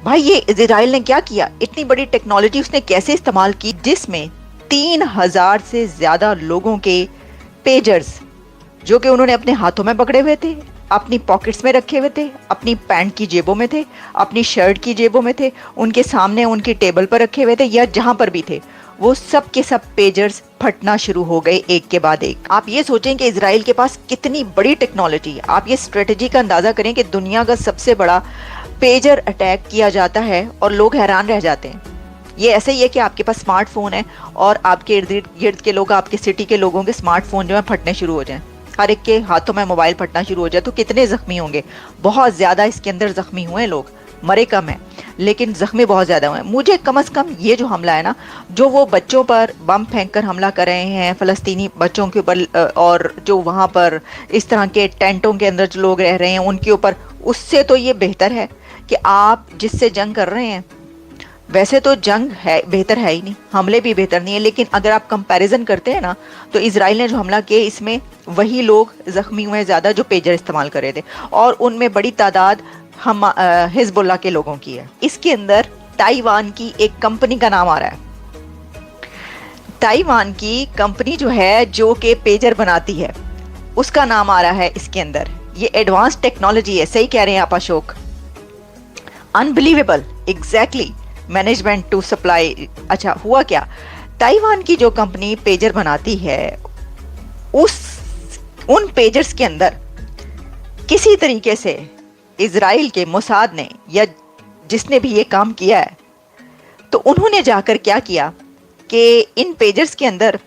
भाई ये इजराइल ने क्या किया, इतनी बड़ी टेक्नोलॉजी उसने कैसे इस्तेमाल की जिसमें 3,000 से ज्यादा लोगों के पेजर्स, जो कि उन्होंने अपने हाथों में पकड़े हुए थे, अपनी पॉकेट्स में रखे हुए थे, अपनी पैंट की जेबों में थे, अपनी शर्ट की जेबों में थे, उनके सामने उनकी टेबल पर रखे हुए थे या जहां पर भी थे, वो सब के सब पेजर्स फटना शुरू हो गए एक के बाद एक। आप ये सोचें कि इजराइल के पास कितनी बड़ी टेक्नोलॉजी है। आप ये स्ट्रेटजी का अंदाजा करें कि दुनिया का सबसे बड़ा पेजर अटैक किया जाता है और लोग हैरान रह जाते हैं। ये ऐसे ही है कि आपके पास स्मार्टफोन है और आपके इर्द गिर्द के लोग, आपके सिटी के लोगों के स्मार्टफोन जो है फटने शुरू हो जाएं, हर एक के हाथों में मोबाइल फटना शुरू हो जाए, तो कितने जख्मी होंगे। बहुत ज्यादा इसके अंदर जख्मी हुए हैं लोग, मरे कम है लेकिन जख्मी बहुत ज्यादा हुए हैं। मुझे कम से कम ये जो हमला है ना, जो वो बच्चों पर बम फेंक कर हमला कर रहे हैं, फलस्तीनी बच्चों के ऊपर, और जो वहां पर इस तरह के टेंटों के अंदर जो लोग रह रहे हैं उनके ऊपर, उससे तो ये बेहतर है कि आप जिससे जंग कर रहे हैं, वैसे तो जंग है बेहतर है ही नहीं, हमले भी बेहतर नहीं है, लेकिन अगर आप कंपैरिजन करते हैं ना, तो इजराइल ने जो हमला किया इसमें वही लोग जख्मी हुए ज्यादा जो पेजर इस्तेमाल कर रहे थे, और उनमें बड़ी तादाद हम हिजबुल्लाह के लोगों की है। इसके अंदर ताइवान की एक कंपनी का नाम आ रहा है। ताइवान की कंपनी जो है, जो कि पेजर बनाती है, उसका नाम आ रहा है इसके अंदर। ये एडवांस टेक्नोलॉजी है, सही कह रहे हैं आप Ashok, unbelievable, exactly, management to supply. अच्छा, हुआ क्या, ताइवान की जो कंपनी पेजर बनाती है, उन पेजर्स के अंदर किसी तरीके से इजराइल के मोसाद ने या जिसने भी ये काम किया है, तो उन्होंने जाकर क्या किया कि इन पेजर्स के अंदर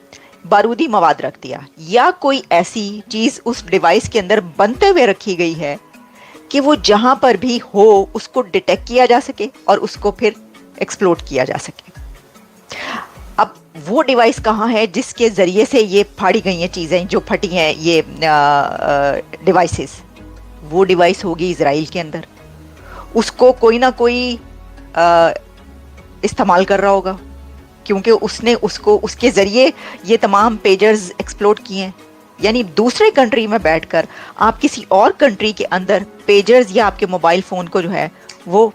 बारूदी मवाद रख दिया, या कोई ऐसी चीज उस डिवाइस के अंदर बनते हुए रखी गई है कि वो जहां पर भी हो उसको डिटेक्ट किया जा सके और उसको फिर एक्सप्लोड किया जा सके। अब वो डिवाइस कहाँ है जिसके जरिए से ये फाड़ी गई हैं चीजें, जो फटी हैं ये डिवाइसेस, वो डिवाइस होगी इजराइल के अंदर। उसको कोई ना कोई इस्तेमाल कर रहा होगा, क्योंकि उसने उसको उसके जरिए ये तमाम पेजर्स एक्सप्लोड किए हैं। यानी दूसरे कंट्री में बैठकर आप किसी और कंट्री के अंदर पेजर्स या आपके मोबाइल फोन को जो है वो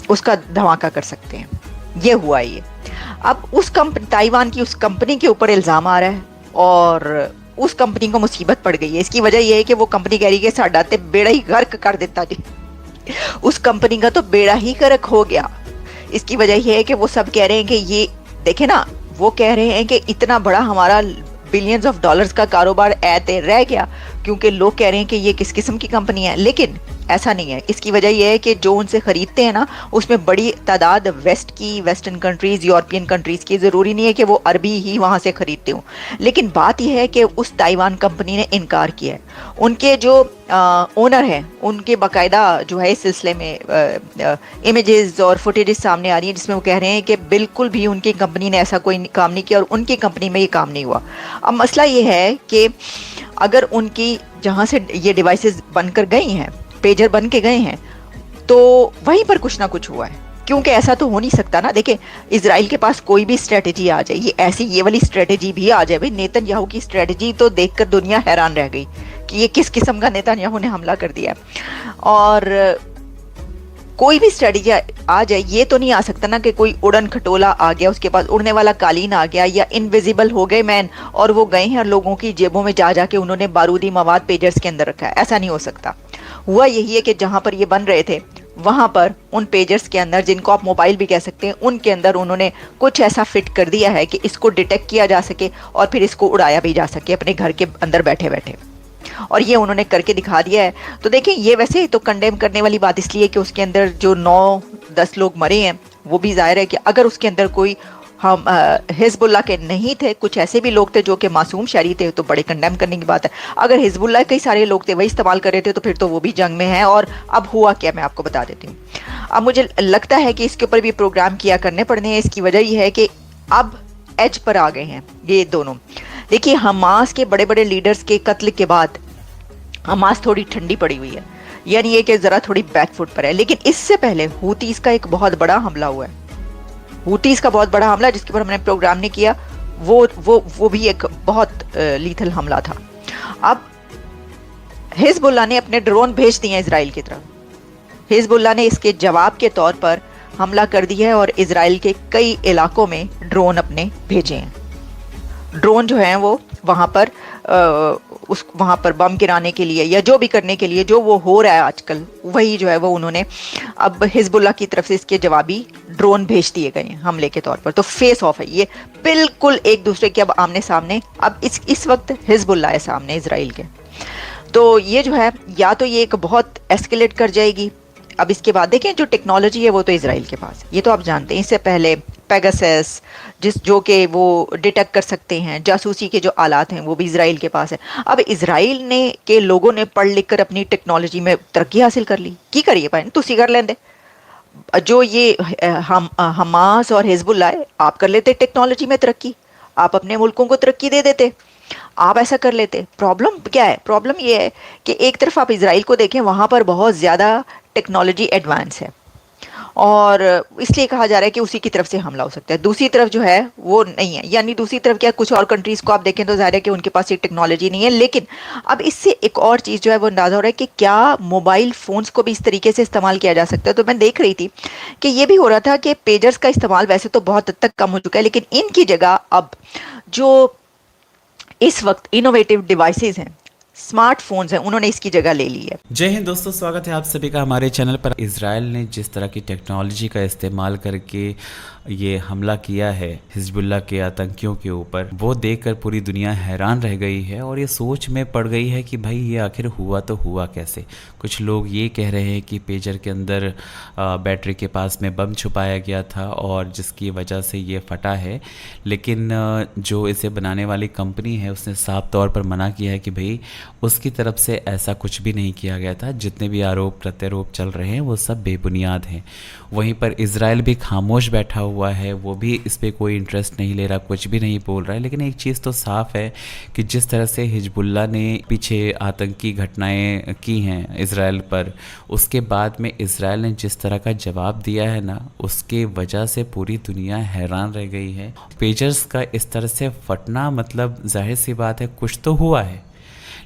उसका धमाका कर सकते हैं। ये हुआ ये। अब उस कंपनी, ताइवान की उस कंपनी के ऊपर इल्जाम आ रहा है और उस कंपनी को मुसीबत पड़ गई है। इसकी वजह यह है कि वो कंपनी कह रही है साडा ते बेड़ा ही गर्क कर देता जी। उस कंपनी का तो बेड़ा ही गर्क हो गया। इसकी वजह यह है कि वो सब कह रहे हैं कि ये देखे ना, वो कह रहे हैं कि इतना बड़ा हमारा बिलियंस ऑफ डॉलर्स का कारोबार ऐते रह गया, क्योंकि लोग कह रहे हैं कि ये किस किस्म की कंपनी है। लेकिन ऐसा नहीं है। इसकी वजह यह है कि जो उनसे खरीदते हैं ना, उसमें बड़ी तादाद वेस्टर्न कंट्रीज, यूरोपियन कंट्रीज की। जरूरी नहीं है कि वो अरबी ही वहां से खरीदते हों, लेकिन बात यह है कि उस ताइवान कंपनी ने इनकार किया है। उनके जो ओनर हैं, उनके बाकायदा जो है इस सिलसिले में इमेजेस और फुटेजेस सामने आ रही हैं, जिसमें वो कह रहे हैं कि बिल्कुल भी उनकी कंपनी ने ऐसा कोई काम नहीं किया और उनकी कंपनी में ये काम नहीं हुआ। अब मसला ये है कि अगर उनकी जहां से ये डिवाइसेस बनकर गई हैं, पेजर बन के गए हैं, तो वहीं पर कुछ ना कुछ हुआ है, क्योंकि ऐसा तो हो नहीं सकता ना। देखिए, इजराइल के पास कोई भी स्ट्रेटेजी आ जाए, ये ऐसी ये वाली स्ट्रेटेजी भी आ जाए, भाई नेतन्याहू की स्ट्रेटेजी तो देखकर दुनिया हैरान रह गई कि ये किस किस्म का नेतन्याहू ने हमला कर दिया। और कोई भी स्ट्रेटेजी आ जाए, ये तो नहीं आ सकता ना कि कोई उड़न खटोला आ गया, उसके पास उड़ने वाला कालीन आ गया, या इनविजिबल हो गए मैन और वो गए हैं और लोगों की जेबों में जा जाके उन्होंने बारूदी मवाद पेजर्स के अंदर रखा है। ऐसा नहीं हो सकता। हुआ यही है कि जहां पर ये बन रहे थे, वहां पर उन पेजर्स के अंदर, जिनको आप मोबाइल भी कह सकते हैं, उनके अंदर उन्होंने कुछ ऐसा फिट कर दिया है कि इसको डिटेक्ट किया जा सके और फिर इसको उड़ाया भी जा सके अपने घर के अंदर बैठे बैठे। और ये उन्होंने करके दिखा दिया है। तो देखें, ये वैसे तो कंडेम करने वाली बात इसलिए कि उसके अंदर जो 9-10 लोग मरे हैं, वो भी जाहिर है कि अगर उसके अंदर कोई हम हिजबुल्लाह के नहीं थे, कुछ ऐसे भी लोग थे जो कि मासूम शहरी थे, तो बड़े कंडेम करने की बात है। अगर हिजबुल्लाह के सारे लोग थे, वही इस्तेमाल कर रहे थे, तो फिर तो वो भी जंग में है। और अब हुआ क्या, मैं आपको बता देती हूँ। अब मुझे लगता है कि इसके ऊपर भी प्रोग्राम किया करने पड़ने हैं। इसकी वजह यह है कि अब एज पर आ गए हैं ये दोनों। देखिए, हमास के बड़े बड़े लीडर्स के कत्ल के बाद हमास थोड़ी ठंडी पड़ी हुई है, यानी ये कि जरा थोड़ी बैकफुट पर है। लेकिन इससे पहले हूतीस का एक बहुत बड़ा हमला हुआ है। हूतीस का बहुत बड़ा हमला, जिसके ऊपर हमने प्रोग्राम नहीं किया, वो भी एक बहुत लीथल हमला था। अब हिजबुल्लाह ने अपने ड्रोन भेज दिए इजराइल की तरफ। हिजबुल्लाह ने इसके जवाब के तौर पर हमला कर दिया है और इजराइल के कई इलाकों में ड्रोन अपने भेजे हैं। ड्रोन जो है वो वहां पर वहां पर बम गिराने के लिए या जो भी करने के लिए जो वो हो रहा है आजकल, वही जो है वो उन्होंने अब हिजबुल्लाह की तरफ से इसके जवाबी ड्रोन भेज दिए गए हैं हमले के तौर पर। तो फेस ऑफ है ये, बिल्कुल एक दूसरे के अब आमने सामने। अब इस वक्त हिजबुल्लाह है सामने इजराइल के। तो ये जो है या तो ये एक बहुत एस्केलेट कर जाएगी। अब इसके बाद देखें जो टेक्नोलॉजी है वो तो इजराइल के पास है, ये तो आप जानते हैं। इससे पहले पेगासस जो कि वो डिटेक्ट कर सकते हैं, जासूसी के जो आलात हैं वो भी इजराइल के पास है। अब इजराइल ने के लोगों ने पढ़ लिख कर अपनी टेक्नोलॉजी में तरक्की हासिल कर ली। की करिए भाई, तुसी कर लेंदे जो ये हमास और हिजबुल्लाह, आप कर लेते टेक्नोलॉजी में तरक्की, आप अपने मुल्कों को तरक्की दे देते, आप ऐसा कर लेते। प्रॉब्लम क्या है? प्रॉब्लम ये है कि एक तरफ आप इजराइल को देखें, वहां पर बहुत ज़्यादा टेक्नोलॉजी एडवांस है और इसलिए कहा जा रहा है कि उसी की तरफ से हमला हो सकता है। दूसरी तरफ जो है वो नहीं है, यानी दूसरी तरफ क्या, कुछ और कंट्रीज़ को आप देखें तो ज़ाहिर है कि उनके पास ये टेक्नोलॉजी नहीं है। लेकिन अब इससे एक और चीज़ जो है वो अंदाज़ा हो रहा है कि क्या मोबाइल फ़ोन्स को भी इस तरीके से इस्तेमाल किया जा सकता है। तो मैं देख रही थी कि ये भी हो रहा था कि पेजर्स का इस्तेमाल वैसे तो बहुत हद तक कम हो चुका है, लेकिन इनकी जगह अब जो इस वक्त इनोवेटिव डिवाइसेस हैं, स्मार्टफोन्स हैं, उन्होंने इसकी जगह ले ली है। जय हिंद दोस्तों, स्वागत है आप सभी का हमारे चैनल पर। इजराइल ने जिस तरह की टेक्नोलॉजी का इस्तेमाल करके ये हमला किया है हिजबुल्लाह के आतंकियों के ऊपर, वो देखकर पूरी दुनिया हैरान रह गई है और ये सोच में पड़ गई है कि भाई ये आखिर हुआ तो हुआ कैसे। कुछ लोग ये कह रहे हैं कि पेजर के अंदर बैटरी के पास में बम छुपाया गया था और जिसकी वजह से ये फटा है, लेकिन जो इसे बनाने वाली कंपनी है उसने साफ तौर पर मना किया है कि भाई उसकी तरफ से ऐसा कुछ भी नहीं किया गया था। जितने भी आरोप प्रत्यारोप चल रहे हैं वो सब बेबुनियाद हैं। वहीं पर इजराइल भी खामोश बैठा हुआ है, वो भी इस पर कोई इंटरेस्ट नहीं ले रहा, कुछ भी नहीं बोल रहा है। लेकिन एक चीज़ तो साफ़ है कि जिस तरह से हिजबुल्लाह ने पीछे आतंकी घटनाएं की हैं इजराइल पर, उसके बाद में इजराइल ने जिस तरह का जवाब दिया है ना, उसके वजह से पूरी दुनिया हैरान रह गई है। पेजर्स का इस तरह से फटना, मतलब जाहिर सी बात है कुछ तो हुआ है,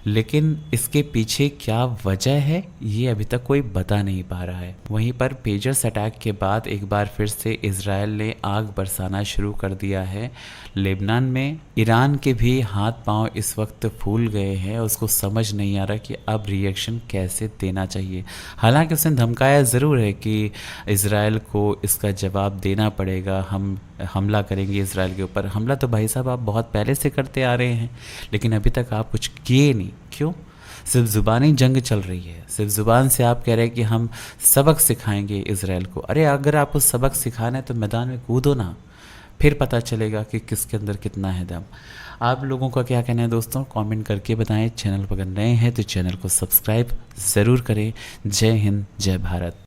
लेकिन इसके पीछे क्या वजह है ये अभी तक कोई बता नहीं पा रहा है। वहीं पर पेजर्स अटैक के बाद एक बार फिर से इजराइल ने आग बरसाना शुरू कर दिया है लेबनान में। ईरान के भी हाथ पांव इस वक्त फूल गए हैं, उसको समझ नहीं आ रहा कि अब रिएक्शन कैसे देना चाहिए। हालांकि उसने धमकाया ज़रूर है कि इजराइल को इसका जवाब देना पड़ेगा, हम हमला करेंगे इजराइल के ऊपर। हमला तो भाई साहब आप बहुत पहले से करते आ रहे हैं, लेकिन अभी तक आप कुछ किए नहीं। क्यों? सिर्फ ज़ुबानी जंग चल रही है, सिर्फ ज़ुबान से आप कह रहे हैं कि हम सबक सिखाएंगे इजराइल को। अरे अगर आपको सबक सिखाना है तो मैदान में कूदो ना, फिर पता चलेगा कि किसके अंदर कितना है दम। आप लोगों का क्या कहना है दोस्तों, कमेंट करके बताएं। चैनल पर अगर नए हैं तो चैनल को सब्सक्राइब ज़रूर करें। जय हिंद, जय भारत।